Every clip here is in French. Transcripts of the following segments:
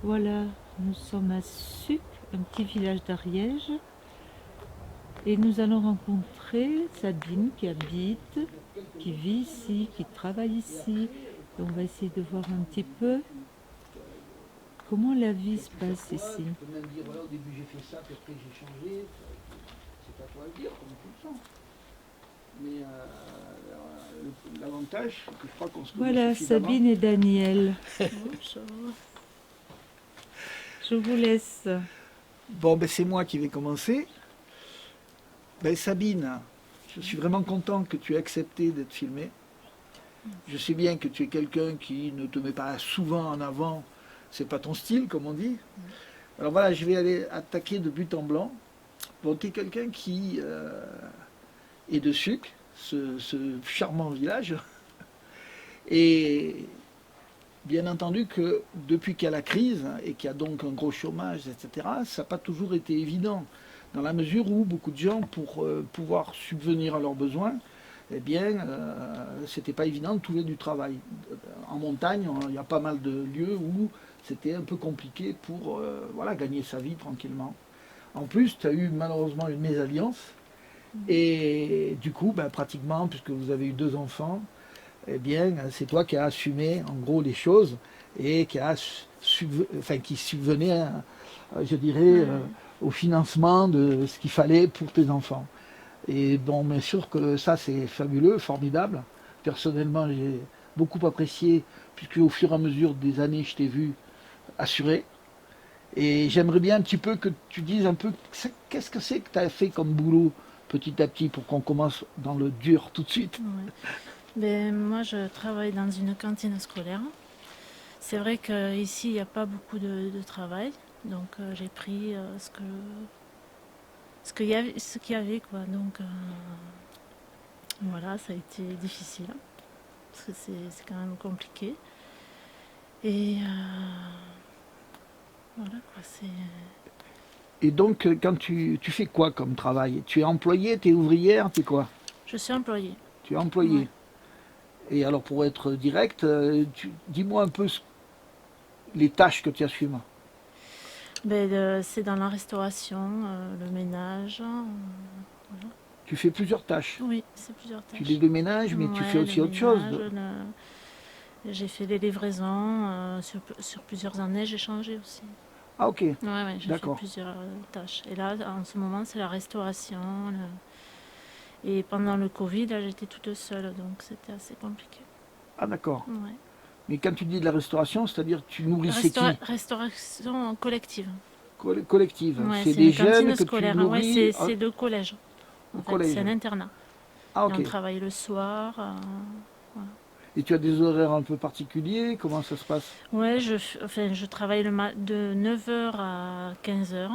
Voilà, nous sommes à Suc, un petit village d'Ariège, et nous allons rencontrer Sabine qui habite, qui vit ici, qui travaille ici. Et on va essayer de voir un petit peu comment la vie se passe ici. Tu peux même dire, voilà, au début j'ai fait ça, puis après j'ai changé. C'est pas toi à le dire, comme tu le sens. Mais l'avantage, c'est que je crois qu'on se connaît Voilà, suffisamment. Sabine et Daniel. Je vous laisse. Bon, ben c'est moi qui vais commencer. Ben Sabine, je suis vraiment content que tu aies accepté d'être filmée. Je sais bien que tu es quelqu'un qui ne te met pas souvent en avant. C'est pas ton style, comme on dit. Alors voilà, je vais aller attaquer de but en blanc. Bon, tu es quelqu'un qui est de Suc, ce charmant village. Et bien entendu que depuis qu'il y a la crise et qu'il y a donc un gros chômage, etc., ça n'a pas toujours été évident, dans la mesure où beaucoup de gens, pour pouvoir subvenir à leurs besoins, eh bien, c'était pas évident de trouver du travail. En montagne, il y a pas mal de lieux où c'était un peu compliqué pour voilà, gagner sa vie tranquillement. En plus, tu as eu malheureusement une mésalliance, et du coup, ben, pratiquement, puisque vous avez eu 2 enfants, eh bien, c'est toi qui as assumé en gros les choses et qui subvenait, je dirais, au financement de ce qu'il fallait pour tes enfants. Et bon, bien sûr que ça, c'est fabuleux, formidable. Personnellement, j'ai beaucoup apprécié, puisque au fur et à mesure des années, je t'ai vu assuré. Et j'aimerais bien un petit peu que tu dises un peu qu'est-ce que c'est que tu as fait comme boulot petit à petit pour qu'on commence dans le dur tout de suite. Ouais. Ben, moi, je travaille dans une cantine scolaire. C'est vrai qu'ici, il n'y a pas beaucoup de travail. Donc, j'ai pris ce qu'il y avait, quoi. Donc, voilà, ça a été difficile. Parce que c'est quand même compliqué. Et voilà, quoi. Et donc, quand tu fais quoi comme travail? Tu es employé, tu es ouvrière, tu es quoi? Je suis employée. Tu es Ouais. employé. Et alors, pour être direct, dis-moi un peu les tâches que tu assumes. Ben, c'est dans la restauration, le ménage. Voilà. Tu fais plusieurs tâches. Oui, c'est plusieurs Tu dis tâches. le ménage, mais tu fais Ouais, le aussi autre chose. ménage, j'ai fait des livraisons. Sur plusieurs années, j'ai changé aussi. Ah, ok, Ouais, ouais, j'ai fait d'accord. plusieurs tâches. Et là, en ce moment, c'est la restauration. Et pendant le Covid, là, j'étais toute seule, donc c'était assez compliqué. Ah, d'accord. Ouais. Mais quand tu dis de la restauration, c'est-à-dire tu nourrissais qui? Restauration collective. Collective. Ouais, C'est c'est des une jeunes cantine que tu scolaire. Ouais, nourris c'est de collège. au En fait, c'est collège. un internat. Ah, Et on ok. travaille le soir. Voilà. Et tu as des horaires un peu particuliers? Comment ça se passe? Ouais, je travaille de 9 heures à 15 heures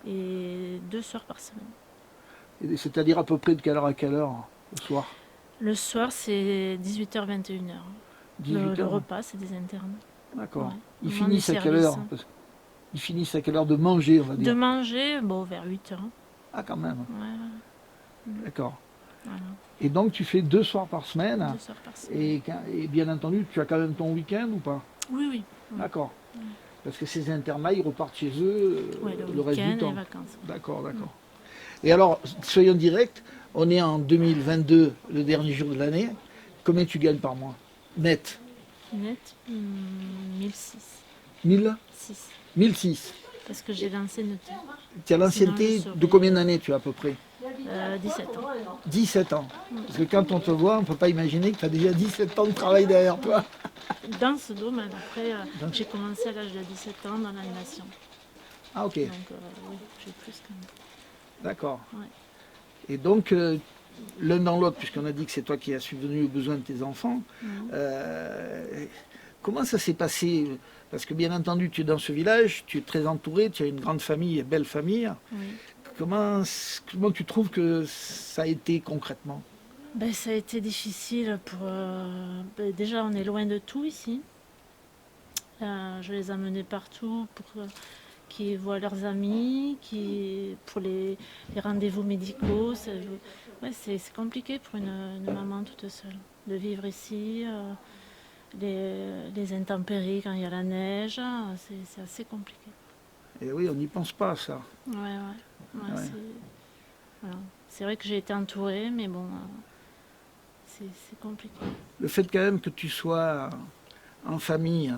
et 2 soirs par semaine. C'est-à-dire à peu près de quelle heure à quelle heure le soir? Le soir, c'est 18 h 21 h. Le 18 heures. repas, c'est des internes. Ouais. D'accord. Ils Vraiment des finissent à quelle services. heure? Ils finissent à quelle heure de manger, on va De dire? manger, bon, vers 8 h. Ah, quand même. Ouais, D'accord. voilà. Et donc, tu fais 2 soirs par semaine. 2 soirs par semaine. Et bien entendu, tu as quand même ton week-end ou pas? Oui, oui. D'accord. Parce que ces internats, ils repartent chez eux Ouais, le le reste du week-end et les temps. vacances. D'accord, d'accord. Et alors, soyons directs, on est en 2022, le dernier jour de l'année. Combien tu gagnes par mois? Net? Net, 1006. 1000? 6. 1006. Parce que j'ai l'ancienneté. Tu as Sinon, je l'ancienneté serais, de combien d'années tu as à peu près? 17 ans. 17 ans. Parce que quand on te voit, on ne peut pas imaginer que tu as déjà 17 ans de travail derrière toi. Dans ce domaine, après, Donc, j'ai commencé à l'âge de 17 ans dans l'animation. ah, ok, Donc, oui, j'ai plus quand d'accord. même. Ouais. Et donc, l'un dans l'autre, puisqu'on a dit que c'est toi qui as subvenu aux besoins de tes enfants, Mhm. comment ça s'est passé? Parce que bien entendu, tu es dans ce village, tu es très entouré, tu as une grande famille, une belle famille. Oui. Comment tu trouves que ça a été concrètement? Ben, ça a été difficile déjà, on est loin de tout ici. Je les amenais partout pour qu'ils voient leurs amis, pour les rendez-vous médicaux. Ouais, c'est compliqué pour une maman toute seule de vivre ici. les intempéries quand il y a la neige, c'est assez compliqué. Et oui, on n'y pense pas à ça. Ouais. Ouais. Voilà. C'est vrai que j'ai été entourée, mais bon, c'est compliqué. Le fait quand même que tu sois en famille,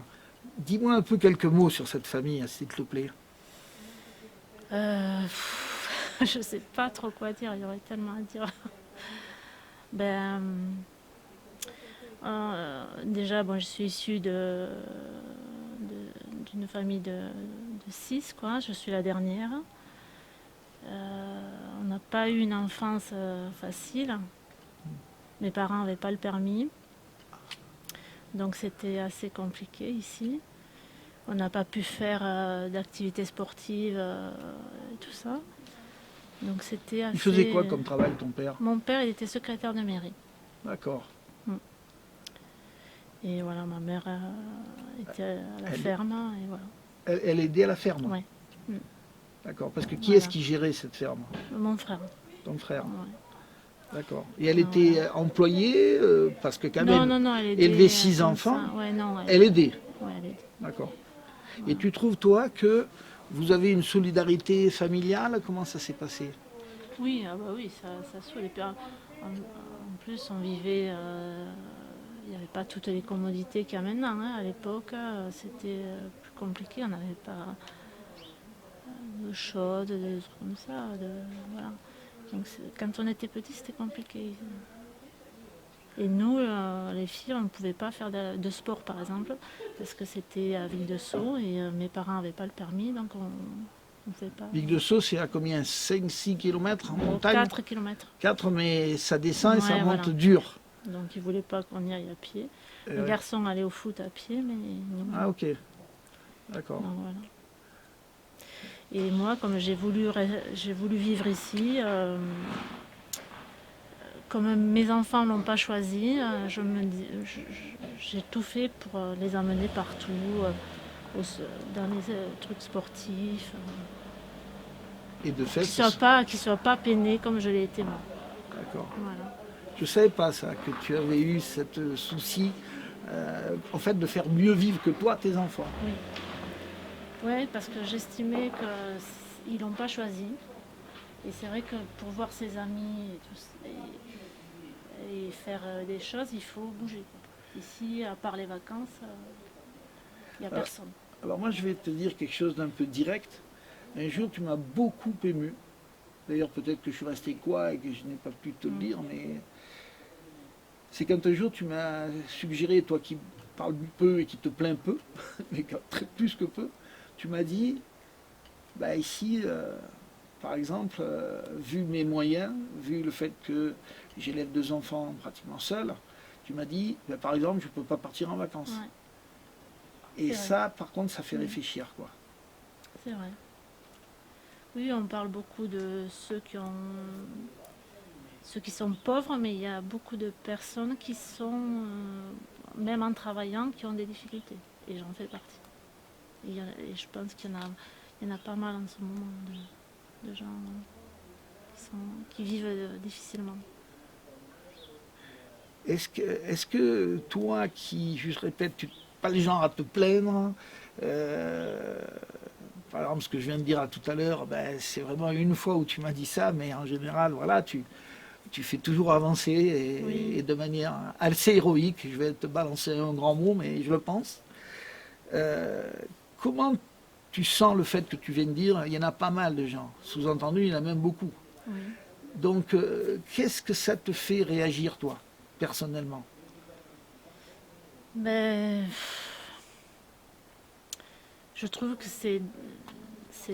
dis-moi un peu quelques mots sur cette famille, s'il te plaît. Je sais pas trop quoi dire, il y aurait tellement à dire. Ben, déjà, bon, je suis issue d'une famille de 6, quoi. Je suis la dernière. On n'a pas eu une enfance facile. Mes parents n'avaient pas le permis. Donc c'était assez compliqué ici. On n'a pas pu faire d'activités sportives et tout ça. Donc c'était assez... Il faisait quoi comme travail, ton père? Mon père, il était secrétaire de mairie. D'accord. Et voilà, ma mère était à la ferme. Et voilà. Elle aidait à la ferme? Ouais. D'accord. Parce que qui Voilà. est-ce qui gérait cette ferme? Mon frère. Ton frère? Ouais. D'accord. Et elle était employée parce que quand même, Non, elle aidait, élever 6 enfants, ouais, non, elle aidait. Ouais, elle aidait. D'accord. Et tu trouves, toi, que vous avez une solidarité familiale? Comment ça s'est passé? Oui, oui, ça saoule. Et puis, en plus, on vivait... il n'y avait pas toutes les commodités qu'il y a maintenant. Hein. À l'époque, c'était plus compliqué. On n'avait pas d'eau chaude, des trucs comme ça. Voilà. Donc, quand on était petit, c'était compliqué. Et nous, les filles, on ne pouvait pas faire de sport, par exemple, parce que c'était à Ville-de-Sceaux et mes parents n'avaient pas le permis, donc on ne pouvait pas. Ville-de-Sceaux, c'est à combien? 5-6 km en montagne? 4 km. 4, mais ça descend et ça Ouais, monte voilà. dur. Donc ils ne voulaient pas qu'on y aille à pied. Les garçons allaient au foot à pied, mais nous, Ah, ok. D'accord. donc, voilà. Et moi, comme j'ai voulu vivre ici, comme mes enfants ne l'ont pas choisi, j'ai tout fait pour les emmener partout, dans les trucs sportifs, Et de fait, qu'ils ne soient pas peinés comme je l'ai été moi. d'accord. Voilà. Je ne savais pas ça, que tu avais eu cette souci, en fait, de faire mieux vivre que toi tes enfants. Oui. Oui, parce que j'estimais qu'ils l'ont pas choisi. Et c'est vrai que pour voir ses amis et faire des choses, il faut bouger. Ici, à part les vacances, il n'y a personne. Alors moi, je vais te dire quelque chose d'un peu direct. Un jour, tu m'as beaucoup ému. D'ailleurs, peut-être que je suis resté quoi et que je n'ai pas pu te le dire, mais c'est quand un jour tu m'as suggéré, toi qui parles peu et qui te plains peu, mais très plus que peu, tu m'as dit, bah ici, par exemple, vu mes moyens, vu le fait que j'élève 2 enfants pratiquement seul, tu m'as dit, bah, par exemple, je ne peux pas partir en vacances. Ouais. Et C'est ça, par contre, ça fait réfléchir, quoi. C'est vrai. Oui, on parle beaucoup de ceux qui sont pauvres, mais il y a beaucoup de personnes qui sont, même en travaillant, qui ont des difficultés. Et j'en fais partie. Et je pense qu'il y en a pas mal en ce moment de gens qui vivent difficilement. Est-ce que toi qui, je répète, tu n'es pas le genre à te plaindre, par exemple ce que je viens de dire tout à l'heure, ben, c'est vraiment une fois où tu m'as dit ça, mais en général, voilà, tu fais toujours avancer et de manière assez héroïque. Je vais te balancer un grand mot, mais je le pense. Comment tu sens le fait que tu viens de dire, il y en a pas mal de gens, sous-entendu, il y en a même beaucoup. Oui. Donc, qu'est-ce que ça te fait réagir, toi, personnellement? Mais je trouve que c'est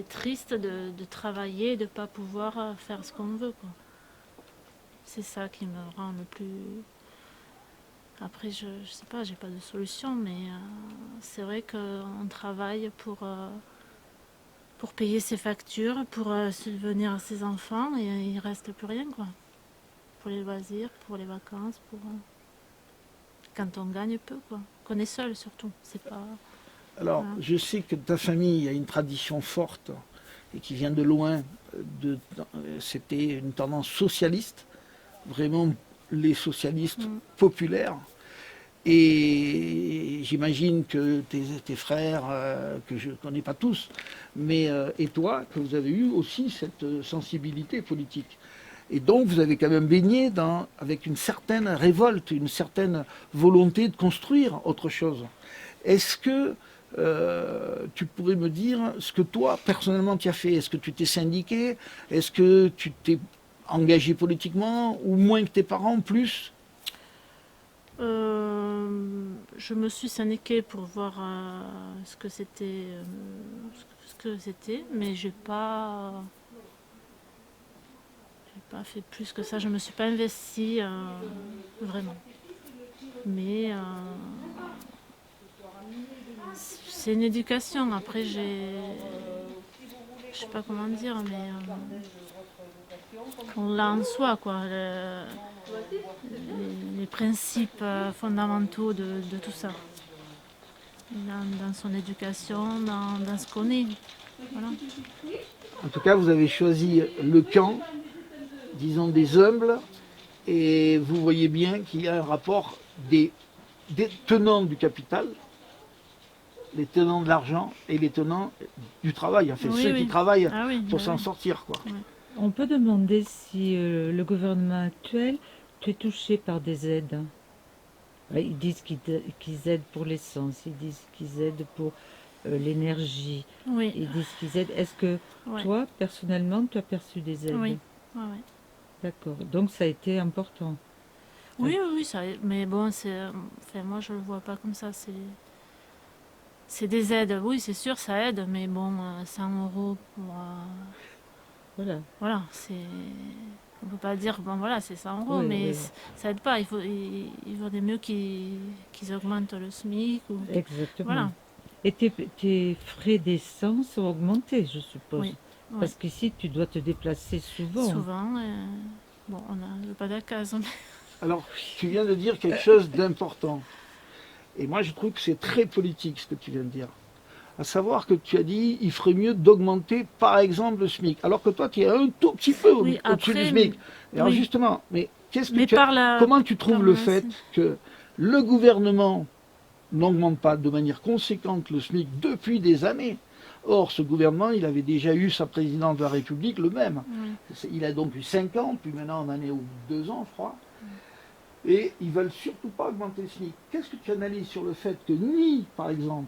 triste de travailler et de ne pas pouvoir faire ce qu'on veut, quoi. C'est ça qui me rend le plus... Après, je sais pas, j'ai pas de solution, mais c'est vrai qu'on travaille pour payer ses factures, pour subvenir à ses enfants, et il reste plus rien, quoi. Pour les loisirs, pour les vacances, quand on gagne peu, quoi. Qu'on est seul, surtout. C'est pas... Alors, je sais que ta famille a une tradition forte et qui vient de loin. C'était une tendance socialiste, vraiment les socialistes populaires. Et j'imagine que tes frères, que je ne connais pas tous, mais et toi, que vous avez eu aussi cette sensibilité politique. Et donc vous avez quand même baigné avec une certaine révolte, une certaine volonté de construire autre chose. Est-ce que tu pourrais me dire ce que toi, personnellement, tu as fait? Est-ce que tu t'es syndiqué? Est-ce que tu t'es engagé politiquement? Ou moins que tes parents, plus? Je me suis syndiquée pour voir ce que c'était, mais j'ai pas fait plus que ça. Je me suis pas investie vraiment. Mais c'est une éducation. Après, je sais pas comment dire, mais on l'a en soi, quoi. Les principes fondamentaux de tout ça. Dans son éducation, dans ce qu'on est. Voilà. En tout cas, vous avez choisi le camp, disons, des humbles, et vous voyez bien qu'il y a un rapport des tenants du capital, les tenants de l'argent et les tenants du travail, enfin Oui, ceux oui. qui travaillent Ah oui, pour bah s'en oui. sortir, quoi. On peut demander si le gouvernement actuel, tu es touché par des aides. Ouais, ils disent qu'ils aident pour l'essence, ils disent qu'ils aident pour l'énergie, Oui, ils disent qu'ils aident. Est-ce que ouais. toi, personnellement, tu as perçu des aides? Oui, ouais, ouais. D'accord. Donc ça a été important. Oui, oui, oui, mais bon, enfin, moi je le vois pas comme ça. C'est des aides, oui, c'est sûr, ça aide, mais bon, 100 € pour. Voilà. Voilà, on peut pas dire, bon voilà, c'est 100 €, Oui, mais oui, ça aide pas. Il vaudrait mieux qu'ils augmentent le SMIC. exactement. Voilà, Et tes frais d'essence ont augmenté, je suppose. oui, oui. Parce qu'ici, tu dois te déplacer souvent. Souvent, bon, on n'a pas d'occasion. Alors, tu viens de dire quelque chose d'important. Et moi, je trouve que c'est très politique ce que tu viens de dire. À savoir que tu as dit il ferait mieux d'augmenter, par exemple, le SMIC. Alors que toi, tu es un tout petit peu Oui, au-dessus du après, SMIC. Et alors, oui. justement, mais qu'est-ce que Mais tu as, comment tu par trouves le fait que le gouvernement n'augmente pas de manière conséquente le SMIC depuis des années? Or, ce gouvernement, il avait déjà eu sa présidente de la République le même. Oui. Il a donc eu 5 ans, puis maintenant on en est au 2 ans, je crois. Et ils veulent surtout pas augmenter le SMIC. Qu'est-ce que tu analyses sur le fait que ni, par exemple,